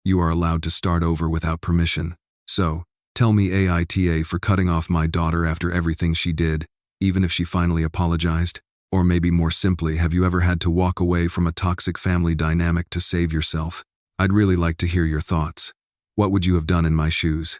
Speaker 1: You are allowed to start over without permission. So, tell me AITA for cutting off my daughter after everything she did, even if she finally apologized. Or maybe more simply, have you ever had to walk away from a toxic family dynamic to save yourself? I'd really like to hear your thoughts. What would you have done in my shoes?